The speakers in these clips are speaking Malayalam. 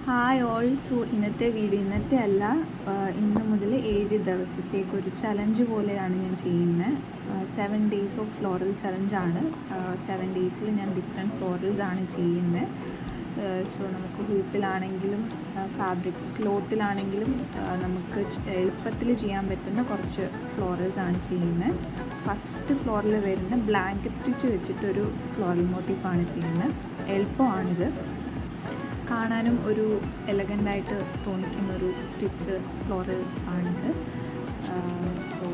Hi all. സോ ഇന്നത്തെ അല്ല, ഇന്ന് മുതൽ 7 ദിവസത്തേക്ക് ഒരു ചലഞ്ച് പോലെയാണ് ഞാൻ ചെയ്യുന്നത്. 7 days ഓഫ് ഫ്ലോറൽ ചലഞ്ചാണ്. 7 days ഞാൻ ഡിഫറെൻറ്റ് ഫ്ലോറൽസ് ആണ് ചെയ്യുന്നത്. സോ നമുക്ക് ഹൂപ്പിലാണെങ്കിലും ഫാബ്രിക് ക്ലോത്തിലാണെങ്കിലും നമുക്ക് എളുപ്പത്തിൽ ചെയ്യാൻ പറ്റുന്ന കുറച്ച് ഫ്ലോറൽസ് ആണ് ചെയ്യുന്നത്. ഫസ്റ്റ് ഫ്ലോറിൽ വരുന്ന ബ്ലാങ്കറ്റ് സ്റ്റിച്ച് വെച്ചിട്ടൊരു ഫ്ലോറൽ മോട്ടീഫാണ് ചെയ്യുന്നത്. എളുപ്പമാണിത്, കാണാനും ഒരു എലഗൻ്റായിട്ട് തോന്നിക്കുന്നൊരു സ്റ്റിച്ച് ഫ്ലോറൽ ആണിത്. സോ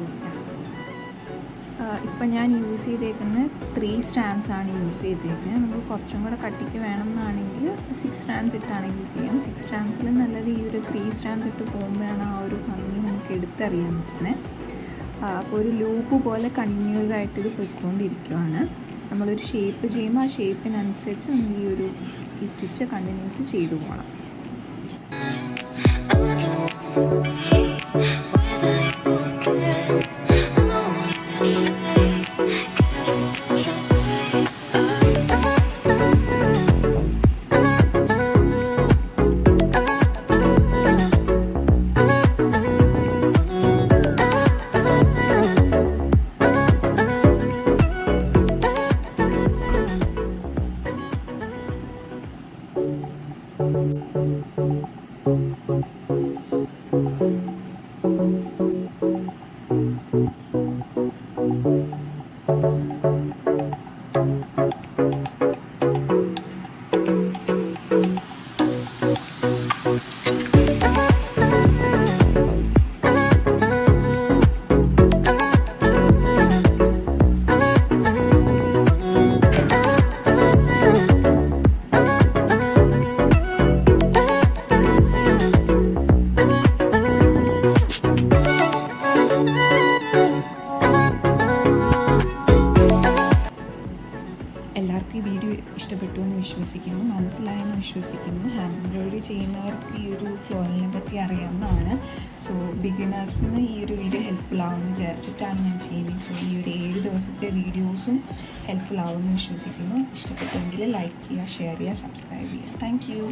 ഇപ്പം ഞാൻ യൂസ് ചെയ്തേക്കുന്നത് 3 strands ആണ് യൂസ് ചെയ്തേക്കുന്നത്. നമുക്ക് കുറച്ചും കൂടെ കട്ടിക്ക് വേണമെന്നാണെങ്കിൽ 6 strands ഇട്ടാണെങ്കിൽ ചെയ്യാം. 6 strands നല്ലത് ഈ ഒരു 3 strands ഇട്ട് പോകുമ്പോഴാണ് ആ ഒരു ഭംഗി നമുക്ക് എടുത്തറിയാൻ പറ്റുന്നത്. അപ്പോൾ ഒരു ലൂപ്പ് പോലെ കണ്ടിന്യൂസ് ആയിട്ട് ഇത് പോയിക്കൊണ്ടിരിക്കുകയാണ്. നമ്മളൊരു ഷേപ്പ് ചെയ്യുമ്പോൾ ആ ഷേപ്പിനനുസരിച്ച് നമ്മൾ ഈ സ്റ്റിച്ച് കണ്ടിന്യൂസ് ചെയ്തു പോകണം. എല്ലാവർക്കും ഈ വീഡിയോ ഇഷ്ടപ്പെട്ടു എന്ന് വിശ്വസിക്കുന്നു, മനസ്സിലായെന്ന് വിശ്വസിക്കുന്നു. ഹാൻഡ് എംബ്രോയിഡറി ചെയ്യുന്നവർക്ക് ഈ ഒരു ഫ്ലോറലിനെ പറ്റി അറിയാവുന്നതാണ്. സോ ബിഗിനേഴ്സിന് ഈ ഒരു വീഡിയോ ഹെൽപ്ഫുൾ ആവുമെന്ന് വിചാരിച്ചിട്ടാണ് ഞാൻ ചെയ്യുന്നത്. സോ ഈ ഒരു 7 ദിവസത്തെ വീഡിയോസും ഹെൽപ്ഫുൾ ആവുമെന്ന് വിശ്വസിക്കുന്നു. ഇഷ്ടപ്പെട്ടെങ്കിൽ ലൈക്ക് ചെയ്യുക, ഷെയർ ചെയ്യുക, സബ്സ്ക്രൈബ് ചെയ്യുക. Thank you.